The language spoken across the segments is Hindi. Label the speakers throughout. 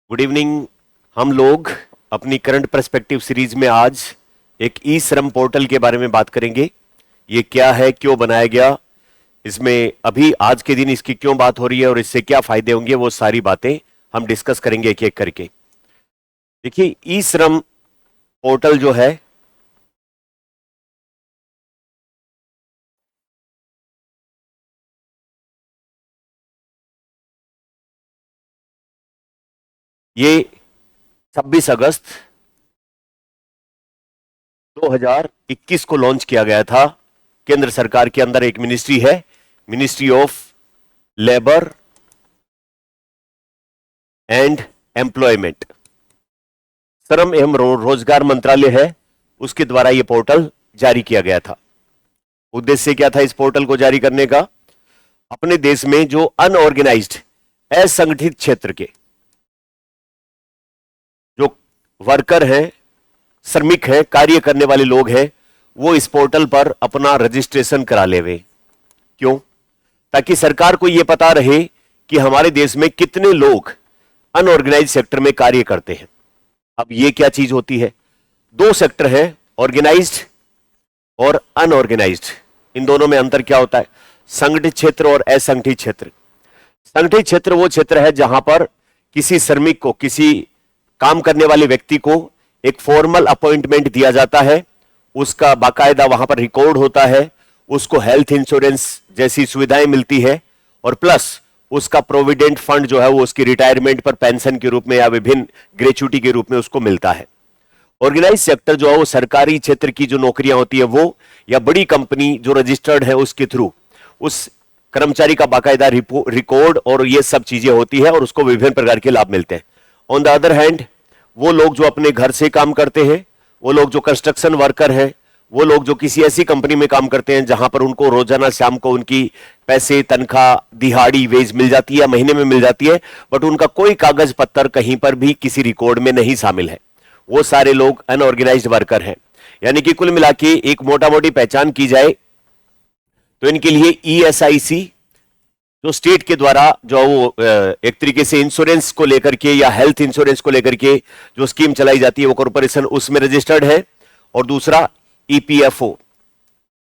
Speaker 1: Good evening. हम लोग अपनी करंट पर्सपेक्टिव सीरीज में आज एक ई श्रम पोर्टल के बारे में बात करेंगे। ये क्या है, क्यों बनाया गया, इसमें अभी आज के दिन इसकी क्यों बात हो रही है और इससे क्या फायदे होंगे, वो सारी बातें हम डिस्कस करेंगे एक एक करके। देखिए, ई श्रम पोर्टल जो है ये 26 अगस्त 2021 को लॉन्च किया गया था। केंद्र सरकार के अंदर एक मिनिस्ट्री है, ministry of labour and employment, श्रम एवं रोजगार मंत्रालय है, उसके द्वारा यह पोर्टल जारी किया गया था। उद्देश्य क्या था इस पोर्टल को जारी करने का? अपने देश में जो अनऑर्गेनाइज्ड, असंगठित क्षेत्र के जो वर्कर हैं, श्रमिक हैं, कार्य करने वाले लोग हैं, वो इस पोर्टल पर अपना रजिस्ट्रेशन करा लेवे। क्यों? ताकि सरकार को यह पता रहे कि हमारे देश में कितने लोग अनऑर्गेनाइज सेक्टर में कार्य करते हैं। अब ये क्या चीज होती है? दो सेक्टर है, ऑर्गेनाइज्ड और अनऑर्गेनाइज्ड। इन दोनों में अंतर क्या होता है? संगठित क्षेत्र और असंगठित क्षेत्र। संगठित क्षेत्र वो क्षेत्र है जहां पर किसी श्रमिक को, किसी काम करने वाले व्यक्ति को एक फॉर्मल अपॉइंटमेंट दिया जाता है, उसका बाकायदा वहां पर रिकॉर्ड होता है, उसको हेल्थ इंश्योरेंस जैसी सुविधाएं मिलती है और प्लस उसका प्रोविडेंट फंड जो है वो उसकी रिटायरमेंट पर पेंशन के रूप में या विभिन्न ग्रेच्युटी के रूप में उसको मिलता है। ऑर्गेनाइज सेक्टर जो है वो सरकारी क्षेत्र की जो नौकरियां होती है वो, या बड़ी कंपनी जो रजिस्टर्ड है उसके थ्रू उस कर्मचारी का बाकायदा रिकॉर्ड और ये सब चीजें होती है और उसको विभिन्न प्रकार के लाभ मिलते हैं। ऑन द अदर हैंड, वो लोग जो अपने घर से काम करते हैं, वो लोग जो कंस्ट्रक्शन वर्कर हैं, वो लोग जो किसी ऐसी कंपनी में काम करते हैं जहां पर उनको रोजाना शाम को उनकी पैसे, तनख्वाह, दिहाड़ी, वेज मिल जाती है, महीने में मिल जाती है, बट उनका कोई कागज पत्तर कहीं पर भी किसी रिकॉर्ड में नहीं शामिल है, वो सारे लोग अनऑर्गेनाइज्ड वर्कर हैं। यानी कि कुल मिला के एक मोटा मोटी पहचान की जाए तो इनके लिए ईएसआईसी जो स्टेट के द्वारा जो वो एक तरीके से इंश्योरेंस को लेकर के या हेल्थ इंश्योरेंस को लेकर के जो स्कीम चलाई जाती है वो कॉर्पोरेशन उसमें रजिस्टर्ड है, और दूसरा EPFO,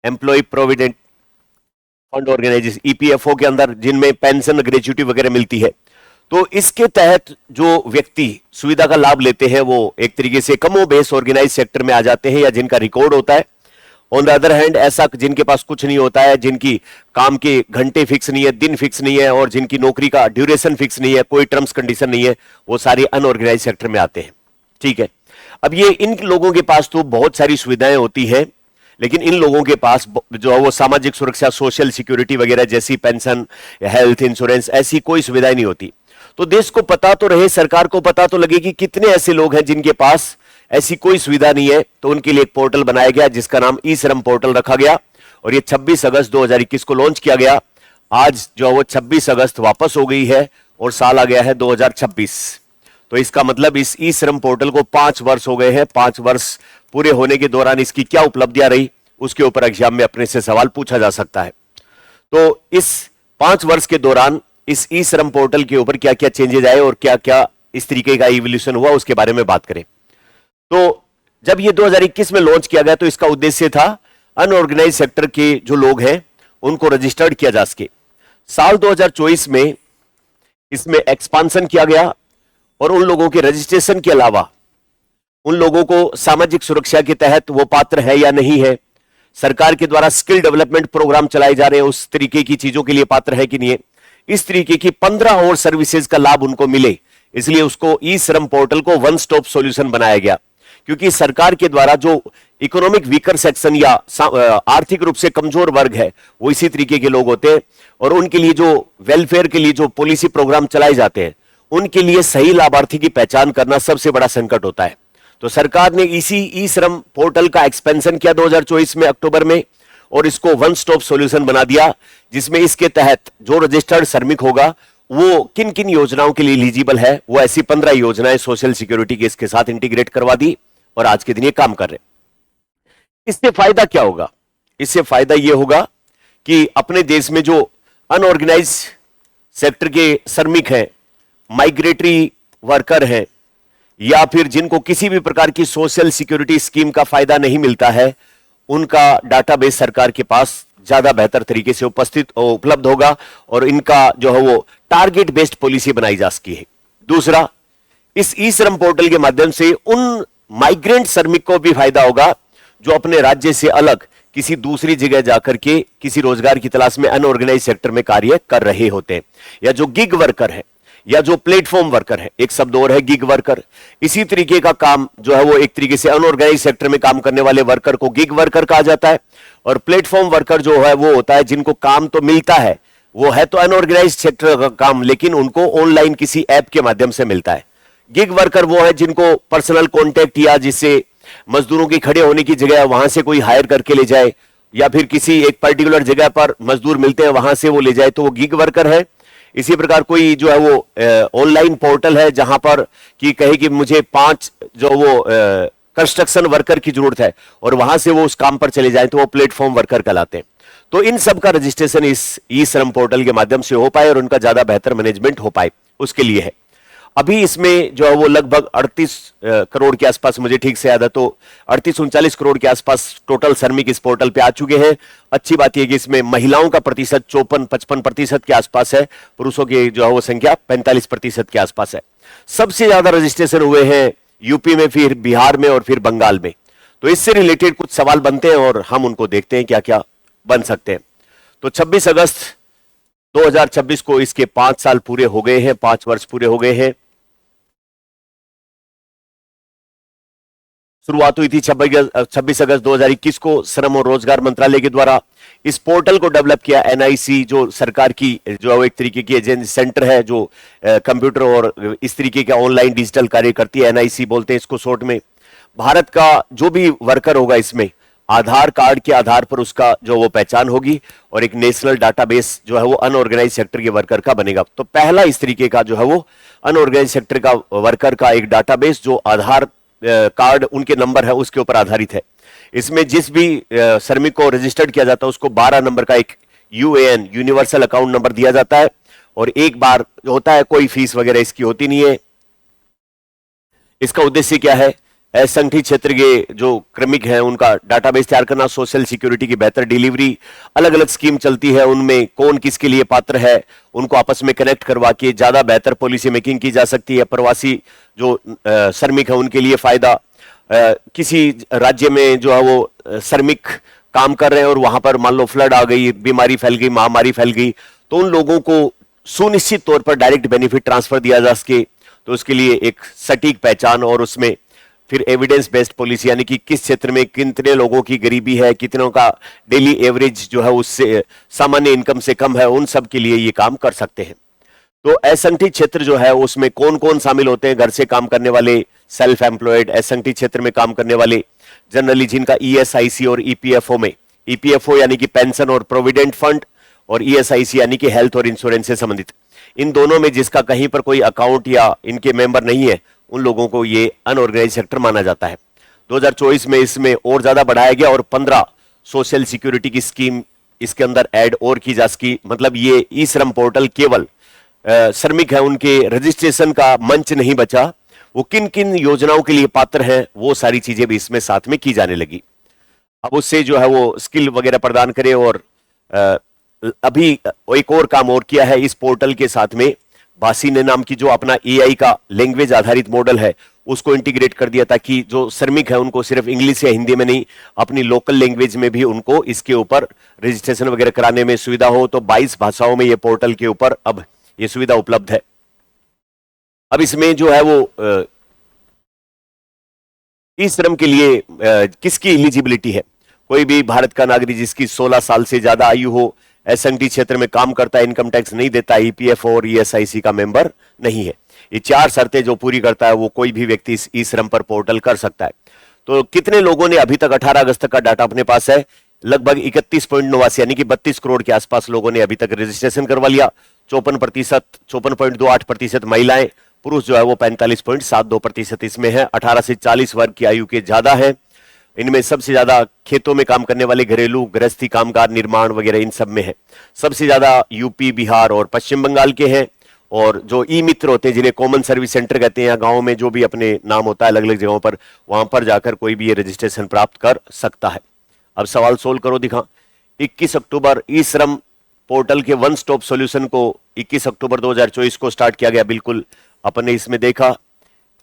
Speaker 1: employ provident fund organisation, EPFO के अंदर जिनमें पेंशन, ग्रेच्युटी वगैरह मिलती है। तो इसके तहत जो व्यक्ति सुविधा का लाभ लेते हैं वो एक तरीके से कमोबेश ऑर्गेनाइज सेक्टर में आ जाते हैं, या जिनका रिकॉर्ड होता है। ऑन द अदर हैंड, ऐसा जिनके पास कुछ नहीं होता है, जिनकी काम के घंटे फिक्स नहीं है, दिन फिक्स नहीं है और जिनकी नौकरी का ड्यूरेशन फिक्स नहीं है, कोई टर्म्स कंडीशन नहीं है, वो सारे अनऑर्गेनाइज सेक्टर में आते हैं। ठीक है, अब ये इन लोगों के पास तो बहुत सारी सुविधाएं होती है, लेकिन इन लोगों के पास जो है वो सामाजिक सुरक्षा, सोशल सिक्योरिटी वगैरह जैसी पेंशन, हेल्थ इंश्योरेंस, ऐसी कोई सुविधाएं नहीं होती। तो देश को पता तो रहे, सरकार को पता तो लगे कि कितने ऐसे लोग हैं जिनके पास ऐसी कोई सुविधा नहीं है, तो उनके लिए एक पोर्टल बनाया गया जिसका नाम ई श्रम पोर्टल रखा गया, और ये 26 अगस्त 2021 को लॉन्च किया गया। आज जो है वो 26 अगस्त वापस हो गई है और साल आ गया है 2026। तो इसका मतलब इस ई श्रम पोर्टल को 5 वर्ष हो गए हैं। 5 वर्ष पूरे होने के दौरान इसकी क्या उपलब्धियां रही, उसके ऊपर एग्जाम में अपने से सवाल पूछा जा सकता है। तो इस 5 वर्ष के दौरान इस ई श्रम पोर्टल के ऊपर क्या क्या चेंजेज आए और क्या क्या इस तरीके का इवोल्यूशन हुआ, उसके बारे में बात करें। तो जब ये 2021 में लॉन्च किया गया तो इसका उद्देश्य था अनऑर्गेनाइज सेक्टर के जो लोग हैं उनको रजिस्टर्ड किया जा सके। साल 2024 में इसमें एक्सपांशन किया गया और उन लोगों के रजिस्ट्रेशन के अलावा उन लोगों को सामाजिक सुरक्षा के तहत वो पात्र है या नहीं है, सरकार के द्वारा स्किल डेवलपमेंट प्रोग्राम चलाए जा रहे हैं, उस तरीके की चीजों के लिए पात्र है कि नहीं है, इस तरीके की 15 और सर्विसेज का लाभ उनको मिले, इसलिए उसको ई श्रम पोर्टल को वन स्टॉप सॉल्यूशन बनाया गया। क्योंकि सरकार के द्वारा जो इकोनॉमिक वीकर सेक्शन या आर्थिक रूप से कमजोर वर्ग है वो इसी तरीके के लोग होते हैं, और उनके लिए जो वेलफेयर के लिए जो पॉलिसी प्रोग्राम चलाए जाते हैं उनके लिए सही लाभार्थी की पहचान करना सबसे बड़ा संकट होता है। तो सरकार ने इसी ई श्रम पोर्टल का एक्सपेंशन किया 2024 में अक्टूबर में, और इसको वन स्टॉप सॉल्यूशन बना दिया, जिसमें इसके तहत जो रजिस्टर्ड श्रमिक होगा वो किन किन योजनाओं के लिए एलिजिबल है, वो ऐसी 15 योजनाएं सोशल सिक्योरिटी के इसके साथ इंटीग्रेट करवा दी और आज के दिन ये काम कर रहे। इससे फायदा क्या होगा? इससे फायदा यह होगा कि अपने देश में जो अनऑर्गेनाइज सेक्टर के श्रमिक हैं, माइग्रेटरी वर्कर हैं या फिर जिनको किसी भी प्रकार की सोशल सिक्योरिटी स्कीम का फायदा नहीं मिलता है, उनका डाटाबेस सरकार के पास ज्यादा बेहतर तरीके से उपलब्ध होगा और इनका जो है वो टारगेट बेस्ड पॉलिसी बनाई जा सकी है। दूसरा, इस ई श्रम पोर्टल के माध्यम से उन माइग्रेंट श्रमिक को भी फायदा होगा जो अपने राज्य से अलग किसी दूसरी जगह जाकर के किसी रोजगार की तलाश में अनऑर्गेनाइज सेक्टर में कार्य कर रहे होते हैं, या जो गिग वर्कर है या जो प्लेटफॉर्म वर्कर है, एक शब्द और है गिग वर्कर। इसी तरीके का काम जो है वो एक तरीके से अनऑर्गेनाइज सेक्टर में काम करने वाले वर्कर को गिग वर्कर कहा जाता है, और प्लेटफॉर्म वर्कर जो है वो होता है जिनको काम तो मिलता है, वो है तो अनऑर्गेनाइज सेक्टर का काम, लेकिन उनको ऑनलाइन किसी ऐप के माध्यम से मिलता है। गिग वर्कर वो है जिनको पर्सनल कॉन्टेक्ट या जिससे मजदूरों की खड़े होने की जगह वहां से कोई हायर करके ले जाए, या फिर किसी एक पर्टिकुलर जगह पर मजदूर मिलते हैं वहां से वो ले जाए, तो वो गिग वर्कर है। इसी प्रकार कोई जो है वो ऑनलाइन पोर्टल है जहां पर कि कहे कि मुझे 5 जो वो कंस्ट्रक्शन वर्कर की जरूरत है और वहां से वो उस काम पर चले जाए, तो वो प्लेटफॉर्म वर्कर कहलाते हैं। तो इन सब का रजिस्ट्रेशन इस ई श्रम पोर्टल के माध्यम से हो पाए और उनका ज्यादा बेहतर मैनेजमेंट हो पाए, उसके लिए है। अभी इसमें जो है वो लगभग 38 करोड़ के आसपास, मुझे ठीक से याद है तो 38-39 करोड़ के आसपास टोटल श्रमिक इस पोर्टल पे आ चुके हैं। अच्छी बात यह कि इसमें महिलाओं का प्रतिशत 54-55% के आसपास है, पुरुषों की जो है वो संख्या 45% के आसपास है। सबसे ज्यादा रजिस्ट्रेशन हुए हैं यूपी में, फिर बिहार में और फिर बंगाल में। तो इससे रिलेटेड कुछ सवाल बनते हैं और हम उनको देखते हैं क्या क्या बन सकते हैं। तो 26 अगस्त 2026 को इसके 5 साल पूरे हो गए हैं, 5 वर्ष पूरे हो गए हैं। शुरुआत हुई थी 26 अगस्त 2021 को श्रम और रोजगार मंत्रालय के द्वारा। इस पोर्टल को डेवलप किया एनआईसी, जो सरकार की जो एक तरीके की एजेंसी सेंटर है जो कंप्यूटर और इस तरीके का ऑनलाइन डिजिटल कार्य करती है, एनआईसी बोलते हैं इसको शॉर्ट में। भारत का जो भी वर्कर होगा इसमें आधार कार्ड के आधार पर उसका जो वो पहचान होगी और एक नेशनल डाटाबेस जो है वो अनऑर्गेनाइज सेक्टर के वर्कर का बनेगा। तो पहला इस तरीके का जो है वो अनऑर्गेनाइज सेक्टर का वर्कर का एक डाटाबेस जो आधार कार्ड उनके नंबर है उसके ऊपर आधारित है। इसमें जिस भी श्रमिक को रजिस्टर्ड किया जाता है उसको 12 नंबर का एक यूएएन यूनिवर्सल अकाउंट नंबर दिया जाता है, और एक बार जो होता है, कोई फीस वगैरह इसकी होती नहीं है। इसका उद्देश्य क्या है? असंगठित क्षेत्र के जो श्रमिक हैं उनका डाटाबेस तैयार करना, सोशल सिक्योरिटी की बेहतर डिलीवरी, अलग अलग स्कीम चलती है उनमें कौन किसके लिए पात्र है, उनको आपस में कनेक्ट करवा के ज्यादा बेहतर पॉलिसी मेकिंग की जा सकती है। प्रवासी जो श्रमिक है उनके लिए फायदा, किसी राज्य में जो है वो श्रमिक काम कर रहे हैं और वहां पर मान लो फ्लड आ गई, बीमारी फैल गई, महामारी फैल गई, तो उन लोगों को सुनिश्चित तौर पर डायरेक्ट बेनिफिट ट्रांसफर दिया जा सके, तो उसके लिए एक सटीक पहचान और उसमें फिर एविडेंस बेस्ड पॉलिसी, यानी कि किस क्षेत्र में कितने लोगों की गरीबी है, कितनों का डेली एवरेज जो है उससे सामान्य इनकम से कम है, उन सब के लिए ये काम कर सकते हैं। तो असंगठित क्षेत्र जो है उसमें कौन कौन शामिल होते हैं? घर से काम करने वाले, सेल्फ एम्प्लॉयड, असंगठित क्षेत्र में काम करने वाले, जनरली जिनका ईएसआईसी और ईपीएफओ में, ईपीएफओ यानी कि पेंशन और प्रोविडेंट फंड, और ईएसआईसी यानी कि हेल्थ और इंश्योरेंस से संबंधित, इन दोनों में जिसका कहीं पर कोई अकाउंट या इनके मेंबर नहीं है, उन लोगों को ये अनऑर्गेनाइज सेक्टर माना जाता है। 2024 में इसमें और ज्यादा बढ़ाया गया और 15 सोशल सिक्योरिटी की स्कीम इसके अंदर ऐड और की जा सकी। मतलब ये ई श्रम पोर्टल केवल श्रमिक है उनके रजिस्ट्रेशन का मंच नहीं बचा, वो किन किन योजनाओं के लिए पात्र हैं वो सारी चीजें भी इसमें साथ में की जाने लगी। अब उससे जो है वो स्किल वगैरह प्रदान करे, और अभी एक और काम और किया है इस पोर्टल के साथ में, भासी ने नाम की जो अपना एआई का लैंग्वेज आधारित मॉडल है उसको इंटीग्रेट कर दिया, ताकि जो श्रमिक है उनको सिर्फ इंग्लिश या हिंदी में नहीं, अपनी लोकल लैंग्वेज में भी उनको इसके ऊपर रजिस्ट्रेशन वगैरह कराने में सुविधा हो। तो 22 भाषाओं में ये पोर्टल के ऊपर अब ये सुविधा उपलब्ध है। अब इसमें जो है वो ई श्रम के लिए किसकी एलिजिबिलिटी है? कोई भी भारत का नागरिक जिसकी 16 साल से ज्यादा आयु हो, एसएनटी क्षेत्र में काम करता है, इनकम टैक्स नहीं देता, ईपीएफओ और ईएसआईसी का मेंबर नहीं है, ये 4 शर्तें जो पूरी करता है वो कोई भी व्यक्ति इस ई श्रम पर पोर्टल कर सकता है। तो कितने लोगों ने अभी तक 18 अगस्त तक का डाटा अपने पास है? लगभग 31.89 यानी कि 32 करोड़ के आसपास लोगों ने अभी तक रजिस्ट्रेशन करवा लिया। 54.2% महिलाएं, पुरुष जो है वो 45.72% इसमें है। 18 से 40 वर्ग की आयु के ज्यादा है। इनमें सबसे ज्यादा खेतों में काम करने वाले, घरेलू गृहस्थी कामगार, निर्माण वगैरह इन सब में है। सबसे ज्यादा यूपी, बिहार और पश्चिम बंगाल के हैं, और जो ई मित्र होते हैं जिन्हें कॉमन सर्विस सेंटर कहते हैं, या गांव में जो भी अपने नाम होता है अलग अलग जगहों पर, वहां पर जाकर कोई भी ये रजिस्ट्रेशन प्राप्त कर सकता है। अब सवाल सोल्व करो दिखा। 21 अक्टूबर ई श्रम पोर्टल के वन स्टॉप सॉल्यूशन को 21 अक्टूबर 2024 को स्टार्ट किया गया। बिल्कुल अपने इसमें देखा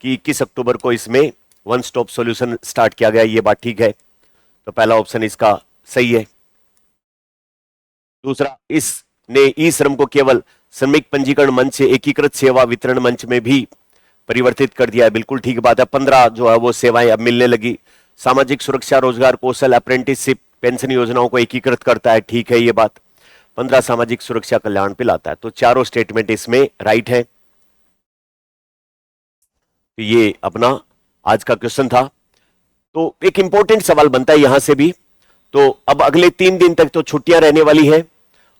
Speaker 1: कि 21 अक्टूबर को इसमें वन स्टॉप सॉल्यूशन स्टार्ट किया गया, ये बात ठीक है, तो पहला ऑप्शन इसका सही है। दूसरा, इसने ई श्रम को केवल श्रमिक पंजीकरण मंच से एकीकृत सेवा वितरण मंच में भी परिवर्तित कर दिया है, बिल्कुल ठीक बात है। 15 जो है वो सेवाएं अब मिलने लगी। सामाजिक सुरक्षा, रोजगार, कौशल, अप्रेंटिसशिप, पेंशन योजनाओं को एकीकृत करता है, ठीक है ये बात। 15 सामाजिक सुरक्षा कल्याण पे लाता है, तो चारों स्टेटमेंट इसमें राइट है। तो ये अपना आज का क्वेश्चन था। तो एक इंपॉर्टेंट सवाल बनता है यहां से भी। तो अब अगले 3 दिन तक तो छुट्टियां रहने वाली है,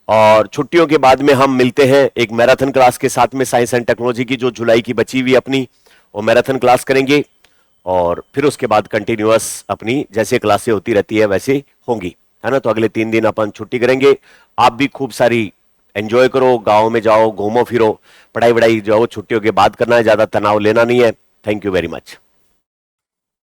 Speaker 1: और छुट्टियों के बाद में हम मिलते हैं एक मैराथन क्लास के साथ में, साइंस एंड टेक्नोलॉजी की, जो जुलाई की बची हुई अपनी वो मैराथन क्लास करेंगे, और फिर उसके बाद कंटिन्यूअस अपनी जैसे क्लासें होती रहती है वैसे होंगी, है ना। तो अगले 3 दिन अपन छुट्टी करेंगे। आप भी खूब सारी एंजॉय करो, गाँव में जाओ, घूमो फिरो, पढ़ाई वढ़ाई जो छुट्टियों के बाद करना है, ज्यादा तनाव लेना नहीं है। Thank you very much.